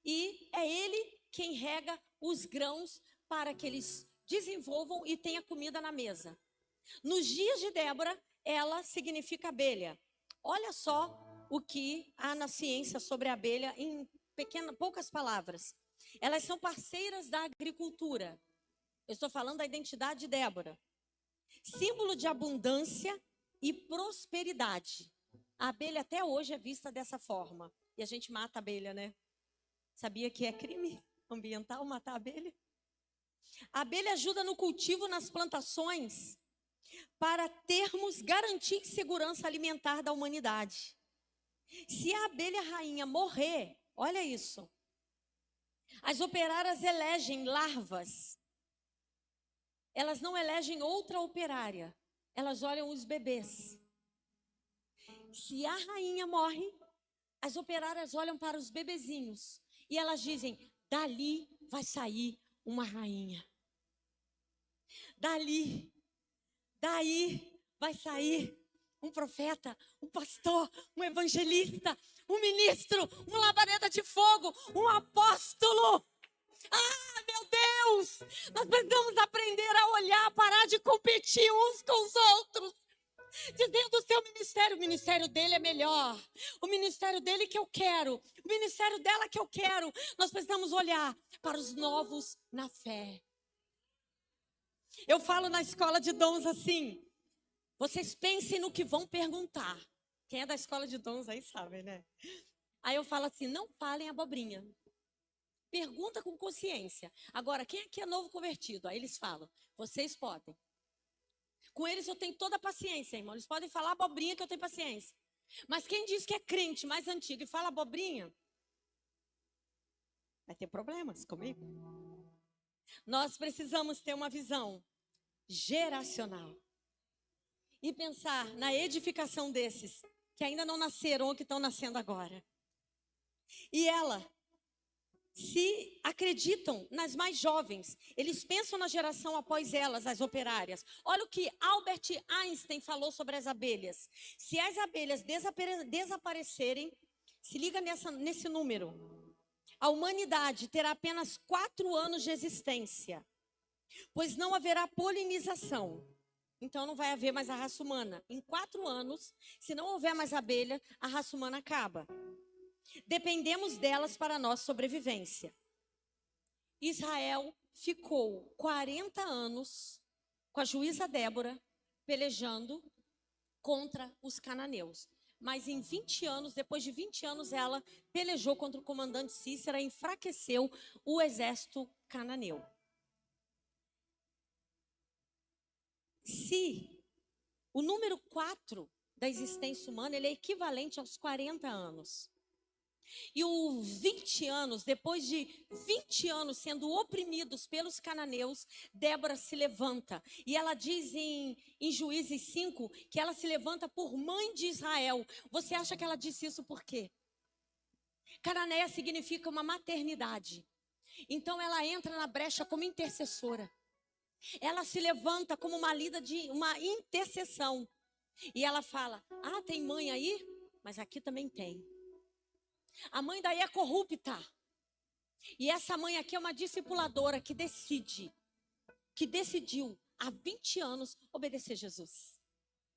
e é ele quem rega os grãos para que eles desenvolvam e tenha comida na mesa. Nos dias de Débora, ela significa abelha. Olha só o que há na ciência sobre a abelha em poucas palavras. Elas são parceiras da agricultura. Eu estou falando da identidade de Débora. Símbolo de abundância e prosperidade. A abelha até hoje é vista dessa forma. E a gente mata a abelha, né? Sabia que é crime ambiental matar a abelha? A abelha ajuda no cultivo, nas plantações, para termos garantia e segurança alimentar da humanidade. Se a abelha rainha morrer, olha isso. As operárias elegem larvas. Elas não elegem outra operária. Elas olham os bebês. Se a rainha morre, as operárias olham para os bebezinhos. E elas dizem: dali vai sair uma rainha. Daí vai sair um profeta, um pastor, um evangelista, um ministro, um labareda de fogo, um apóstolo. Ah, meu Deus! Nós precisamos aprender a olhar, parar de competir uns com os outros. Dizendo: o seu ministério, o ministério dele é melhor. O ministério dele que eu quero. O ministério dela que eu quero. Nós precisamos olhar para os novos na fé. Eu falo na escola de dons assim: vocês pensem no que vão perguntar. Quem é da escola de dons aí sabe, né? Aí eu falo assim: não falem abobrinha. Pergunta com consciência. Agora, quem aqui é novo convertido? Aí eles falam: vocês podem. Com eles eu tenho toda a paciência, irmão. Eles podem falar abobrinha que eu tenho paciência. Mas quem diz que é crente mais antigo e fala abobrinha, vai ter problemas comigo. Nós precisamos ter uma visão geracional e pensar na edificação desses que ainda não nasceram ou que estão nascendo agora. E se acreditam nas mais jovens, eles pensam na geração após elas, as operárias. Olha o que Albert Einstein falou sobre as abelhas. Se as abelhas desaparecerem, se liga nesse número, a humanidade terá apenas 4 anos de existência, pois não haverá polinização. Então não vai haver mais a raça humana. Em 4 anos, se não houver mais abelha, a raça humana acaba. Dependemos delas para a nossa sobrevivência. Israel ficou 40 anos com a juíza Débora pelejando contra os cananeus. Mas em 20 anos, depois de 20 anos, ela pelejou contra o comandante Cícera e enfraqueceu o exército cananeu. Se o número 4 da existência humana, ele é equivalente aos 40 anos. E os 20 anos, depois de 20 anos sendo oprimidos pelos cananeus, Débora se levanta. E ela diz em Juízes 5 que ela se levanta por mãe de Israel. Você acha que ela disse isso por quê? Cananeia significa uma maternidade. Então ela entra na brecha como intercessora. Ela se levanta como uma líder de uma intercessão. E ela fala: ah, tem mãe aí? Mas aqui também tem. A mãe daí é corrupta. E essa mãe aqui é uma discipuladora que decidiu há 20 anos obedecer Jesus.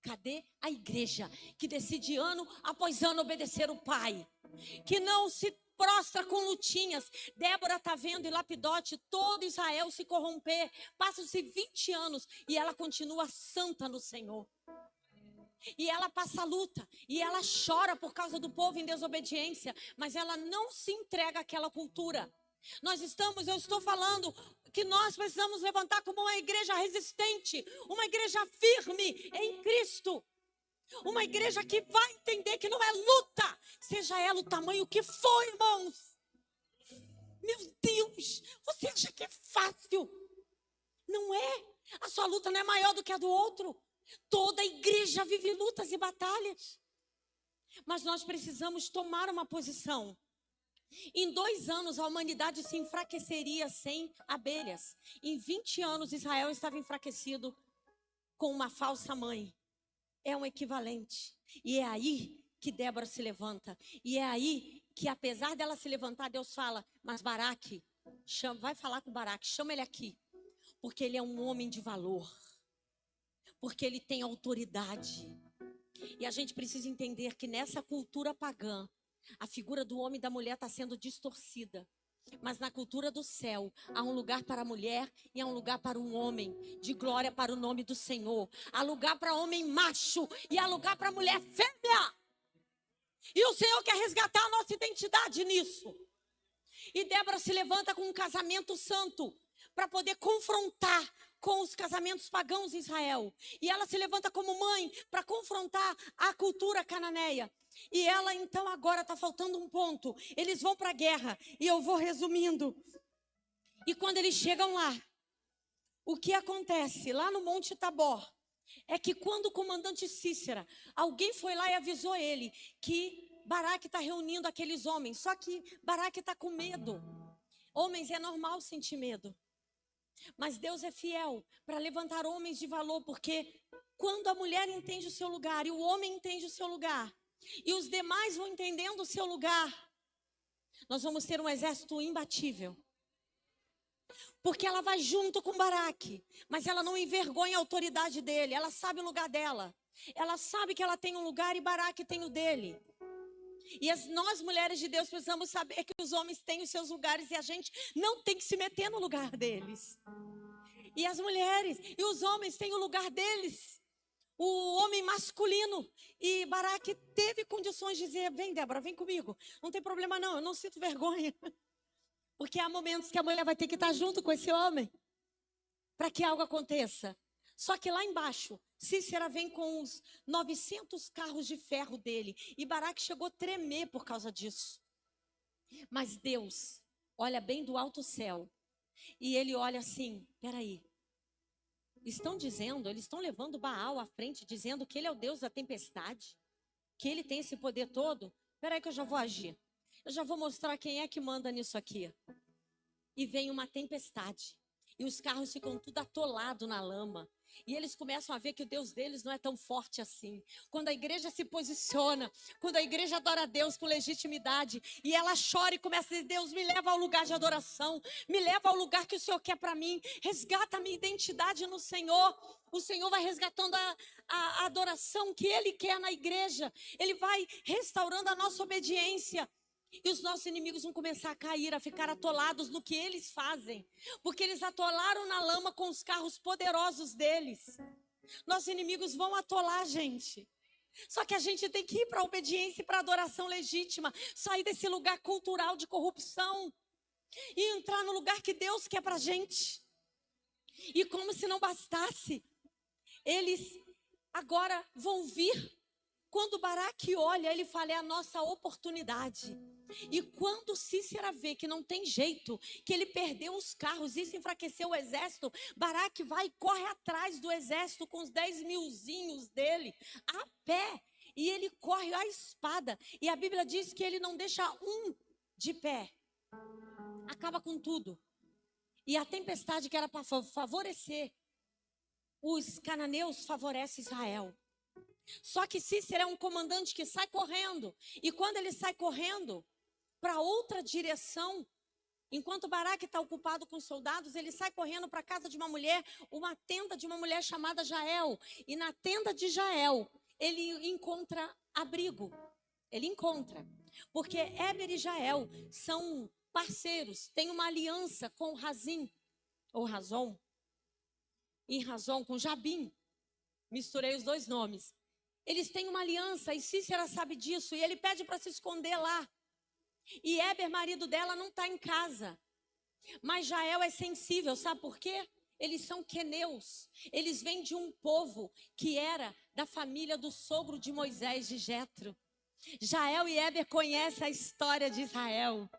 Cadê a igreja que decide ano após ano obedecer o pai? Que não se prostra com lutinhas. Débora está vendo em Lapidote todo Israel se corromper. Passam-se 20 anos e ela continua santa no Senhor. E ela passa a luta, e ela chora por causa do povo em desobediência, mas ela não se entrega àquela cultura. Eu estou falando que nós precisamos levantar como uma igreja resistente, uma igreja firme em Cristo. Uma igreja que vai entender que não é luta, seja ela o tamanho que for, irmãos. Meu Deus, você acha que é fácil? Não é. A sua luta não é maior do que a do outro. Toda igreja vive lutas e batalhas. Mas nós precisamos tomar uma posição. Em 2 anos, a humanidade se enfraqueceria sem abelhas. Em 20 anos, Israel estava enfraquecido com uma falsa mãe. É um equivalente. E é aí que Débora se levanta. E é aí que, apesar dela se levantar, Deus fala, mas Baraque, vai falar com Baraque, chama ele aqui. Porque ele é um homem de valor. Porque ele tem autoridade. E a gente precisa entender que nessa cultura pagã, a figura do homem e da mulher está sendo distorcida. Mas na cultura do céu, há um lugar para a mulher e há um lugar para um homem, de glória para o nome do Senhor. Há lugar para homem macho e há lugar para mulher fêmea. E o Senhor quer resgatar a nossa identidade nisso. E Débora se levanta com um casamento santo para poder confrontar com os casamentos pagãos em Israel. E ela se levanta como mãe para confrontar a cultura cananeia. E ela então agora está faltando um ponto. Eles vão para a guerra. E eu vou resumindo. E quando eles chegam lá, o que acontece lá no Monte Tabor é que quando o comandante Cícera, alguém foi lá e avisou ele que Baraque está reunindo aqueles homens. Só que Baraque está com medo. Homens, é normal sentir medo. Mas Deus é fiel para levantar homens de valor, porque quando a mulher entende o seu lugar e o homem entende o seu lugar, e os demais vão entendendo o seu lugar, nós vamos ter um exército imbatível. Porque ela vai junto com Baraque, mas ela não envergonha a autoridade dele, ela sabe o lugar dela. Ela sabe que ela tem um lugar e Baraque tem o dele. E nós, mulheres de Deus, precisamos saber que os homens têm os seus lugares e a gente não tem que se meter no lugar deles. E as mulheres e os homens têm o lugar deles. O homem masculino. E Baraque teve condições de dizer, vem Débora, vem comigo. Não tem problema não, eu não sinto vergonha. Porque há momentos que a mulher vai ter que estar junto com esse homem para que algo aconteça. Só que lá embaixo, Cícera vem com os 900 carros de ferro dele. E Baraque chegou a tremer por causa disso. Mas Deus olha bem do alto céu. E ele olha assim, peraí. Estão dizendo, eles estão levando Baal à frente, dizendo que ele é o Deus da tempestade. Que ele tem esse poder todo. Peraí que eu já vou agir. Eu já vou mostrar quem é que manda nisso aqui. E vem uma tempestade. E os carros ficam tudo atolados na lama. E eles começam a ver que o Deus deles não é tão forte assim. Quando a igreja se posiciona, quando a igreja adora a Deus com legitimidade, e ela chora e começa a dizer, Deus, me leva ao lugar de adoração, me leva ao lugar que o Senhor quer para mim, resgata a minha identidade no Senhor. O Senhor vai resgatando a adoração que Ele quer na igreja. Ele vai restaurando a nossa obediência. E os nossos inimigos vão começar a cair, a ficar atolados no que eles fazem. Porque eles atolaram na lama com os carros poderosos deles. Nossos inimigos vão atolar a gente. Só que a gente tem que ir para a obediência e para a adoração legítima. Sair desse lugar cultural de corrupção. E entrar no lugar que Deus quer para a gente. E como se não bastasse, eles agora vão vir. Quando Baraque olha, ele fala, é a nossa oportunidade. E quando Cícera vê que não tem jeito, que ele perdeu os carros, isso enfraqueceu o exército, Baraque vai e corre atrás do exército com os 10.000zinhos dele, a pé. E ele corre a espada. E a Bíblia diz que ele não deixa um de pé. Acaba com tudo. E a tempestade que era para favorecer os cananeus, favorece Israel. Só que Cícera é um comandante que sai correndo. E quando ele sai correndo para outra direção, enquanto Baraque está ocupado com soldados, ele sai correndo para a casa de uma mulher, uma tenda de uma mulher chamada Jael. E na tenda de Jael, ele encontra abrigo. Ele encontra. Porque Éber e Jael são parceiros, têm uma aliança com Razim, ou Razom. Em Razom, com Jabim. Misturei os dois nomes. Eles têm uma aliança e Cícera sabe disso. E ele pede para se esconder lá. E Éber, marido dela, não está em casa. Mas Jael é sensível, sabe por quê? Eles são queneus. Eles vêm de um povo que era da família do sogro de Moisés, de Jetro. Jael e Heber conhecem a história de Israel.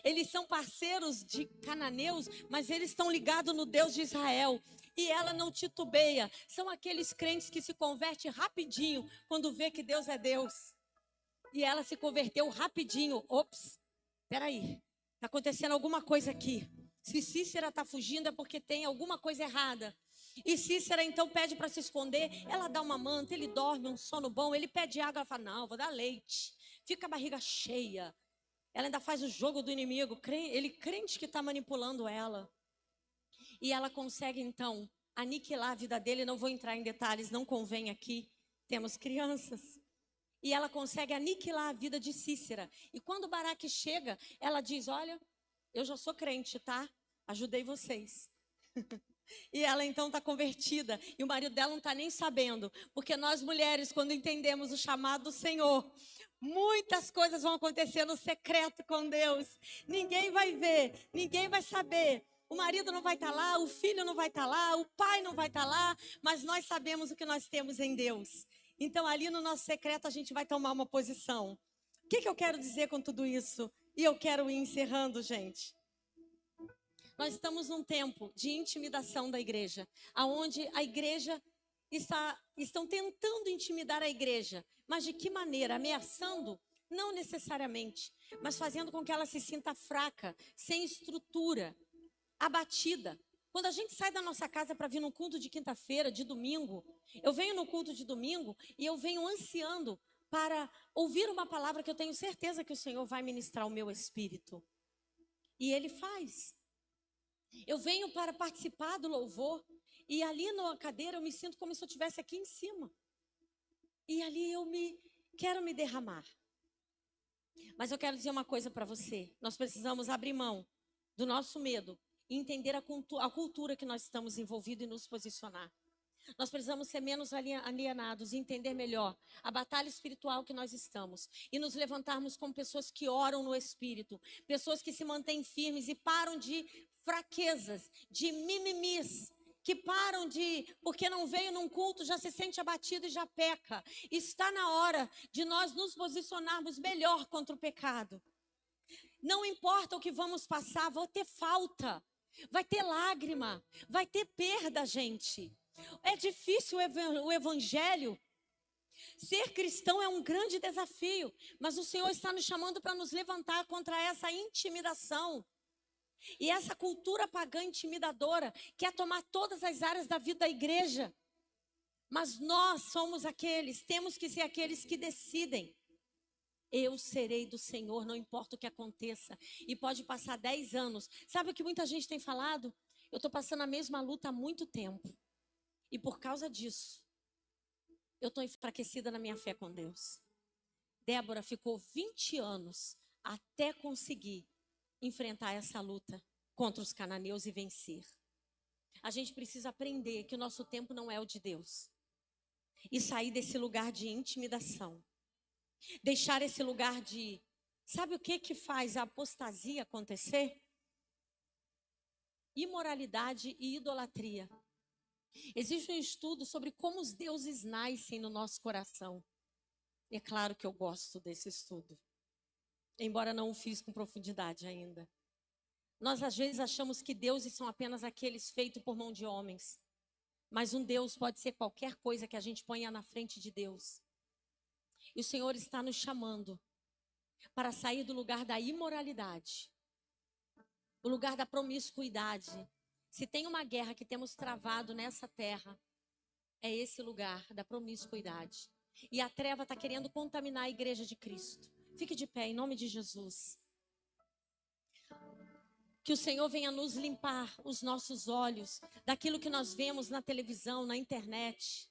Eles são parceiros de cananeus, mas eles estão ligados no Deus de Israel. E ela não titubeia. São aqueles crentes que se convertem rapidinho quando vê que Deus é Deus. E ela se converteu rapidinho. Ops, peraí, está acontecendo alguma coisa aqui. Se Cícera está fugindo é porque tem alguma coisa errada. E Cícera então pede para se esconder. Ela dá uma manta, ele dorme, um sono bom. Ele pede água, ela fala, não, vou dar leite. Fica a barriga cheia. Ela ainda faz o jogo do inimigo. Ele crente que está manipulando ela. E ela consegue então aniquilar a vida dele. Não vou entrar em detalhes, não convém aqui. Temos crianças. E ela consegue aniquilar a vida de Cícera. E quando Baraque chega, ela diz, olha, eu já sou crente, tá? Ajudei vocês. E ela então está convertida. E o marido dela não está nem sabendo. Porque nós mulheres, quando entendemos o chamado do Senhor, muitas coisas vão acontecer no secreto com Deus. Ninguém vai ver, ninguém vai saber. O marido não vai estar lá, o filho não vai estar lá, o pai não vai estar lá. Mas nós sabemos o que nós temos em Deus. Então ali no nosso secreto a gente vai tomar uma posição. O que eu quero dizer com tudo isso? E eu quero ir encerrando, gente. Nós estamos num tempo de intimidação da igreja, aonde a igreja estão tentando intimidar a igreja, mas de que maneira? Ameaçando? Não necessariamente, mas fazendo com que ela se sinta fraca, sem estrutura, abatida. Quando a gente sai da nossa casa para vir no culto de quinta-feira, de domingo, eu venho no culto de domingo e eu venho ansiando para ouvir uma palavra que eu tenho certeza que o Senhor vai ministrar ao meu espírito. E Ele faz. Eu venho para participar do louvor e ali na cadeira eu me sinto como se eu estivesse aqui em cima. E ali eu quero me derramar. Mas eu quero dizer uma coisa para você. Nós precisamos abrir mão do nosso medo e entender a cultura que nós estamos envolvidos e nos posicionar. Nós precisamos ser menos alienados e entender melhor a batalha espiritual que nós estamos. E nos levantarmos como pessoas que oram no Espírito. Pessoas que se mantêm firmes e param de fraquezas, de mimimis. Que param porque não veio num culto, já se sente abatido e já peca. Está na hora de nós nos posicionarmos melhor contra o pecado. Não importa o que vamos passar, vai ter falta. Vai ter lágrima, vai ter perda, gente. É difícil o evangelho. Ser cristão é um grande desafio, mas o Senhor está nos chamando para nos levantar contra essa intimidação. E essa cultura pagã intimidadora quer tomar todas as áreas da vida da igreja. Mas nós somos temos que ser aqueles que decidem. Eu serei do Senhor, não importa o que aconteça. E pode passar 10 anos. Sabe o que muita gente tem falado? Eu estou passando a mesma luta há muito tempo. E por causa disso, eu estou enfraquecida na minha fé com Deus. Débora ficou 20 anos até conseguir enfrentar essa luta contra os cananeus e vencer. A gente precisa aprender que o nosso tempo não é o de Deus. E sair desse lugar de intimidação. Deixar esse lugar de... Sabe o que faz a apostasia acontecer? Imoralidade e idolatria. Existe um estudo sobre como os deuses nascem no nosso coração. E é claro que eu gosto desse estudo. Embora não o fiz com profundidade ainda. Nós às vezes achamos que deuses são apenas aqueles feitos por mão de homens. Mas um Deus pode ser qualquer coisa que a gente ponha na frente de Deus. E o Senhor está nos chamando para sair do lugar da imoralidade, o lugar da promiscuidade. Se tem uma guerra que temos travado nessa terra, é esse lugar da promiscuidade. E a treva está querendo contaminar a igreja de Cristo. Fique de pé, em nome de Jesus. Que o Senhor venha nos limpar os nossos olhos daquilo que nós vemos na televisão, na internet.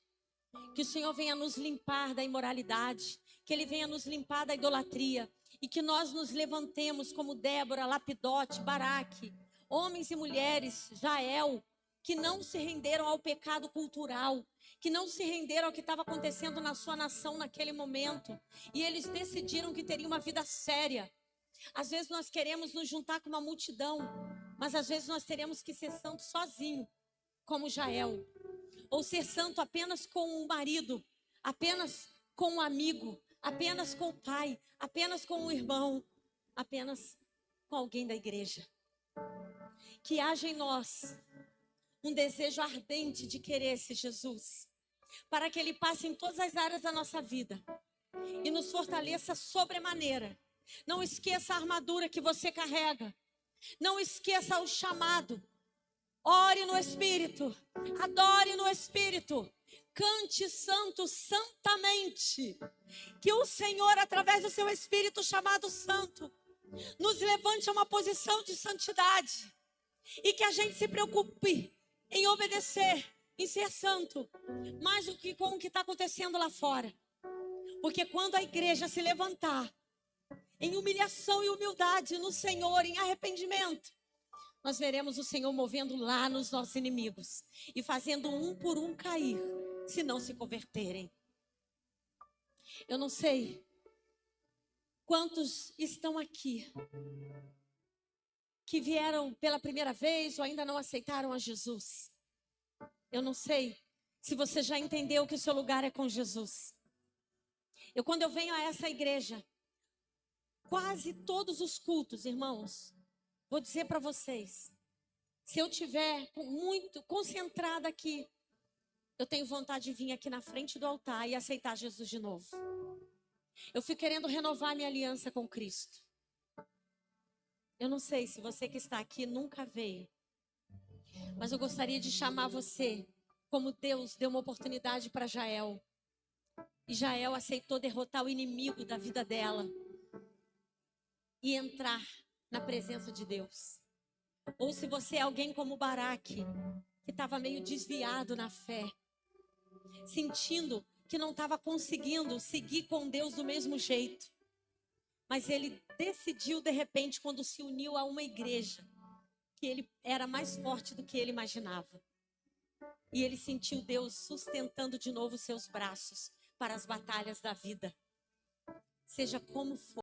Que o Senhor venha nos limpar da imoralidade, que Ele venha nos limpar da idolatria e que nós nos levantemos como Débora, Lapidote, Baraque, homens e mulheres, Jael, que não se renderam ao pecado cultural, que não se renderam ao que estava acontecendo na sua nação naquele momento e eles decidiram que teriam uma vida séria. Às vezes nós queremos nos juntar com uma multidão, Mas às vezes nós teremos que ser santo sozinho, como Jael. Ou ser santo apenas com o marido, apenas com o amigo, apenas com o pai, apenas com o irmão, apenas com alguém da igreja. Que haja em nós um desejo ardente de querer esse Jesus, para que Ele passe em todas as áreas da nossa vida e nos fortaleça sobremaneira. Não esqueça a armadura que você carrega. Não esqueça o chamado. Ore no Espírito. Adore no Espírito. Cante santo, santamente. Que o Senhor, através do seu Espírito chamado Santo, nos levante a uma posição de santidade. E que a gente se preocupe em obedecer, em ser santo, mais do que com o que está acontecendo lá fora. Porque quando a igreja se levantar em humilhação e humildade no Senhor, em arrependimento, nós veremos o Senhor movendo lá nos nossos inimigos e fazendo um por um cair, se não se converterem. Eu não sei quantos estão aqui que vieram pela primeira vez ou ainda não aceitaram a Jesus. Eu não sei se você já entendeu que o seu lugar é com Jesus. Quando eu venho a essa igreja, quase todos os cultos, irmãos, vou dizer para vocês, se eu tiver muito concentrada aqui, eu tenho vontade de vir aqui na frente do altar e aceitar Jesus de novo. Eu fico querendo renovar minha aliança com Cristo. Eu não sei se você que está aqui nunca veio, mas eu gostaria de chamar você, como Deus deu uma oportunidade para Jael. E Jael aceitou derrotar o inimigo da vida dela e entrar na presença de Deus. Ou se você é alguém como Baraque, que estava meio desviado na fé, sentindo que não estava conseguindo seguir com Deus do mesmo jeito. Mas ele decidiu de repente, quando se uniu a uma igreja, que ele era mais forte do que ele imaginava. E ele sentiu Deus sustentando de novo seus braços para as batalhas da vida. Seja como for.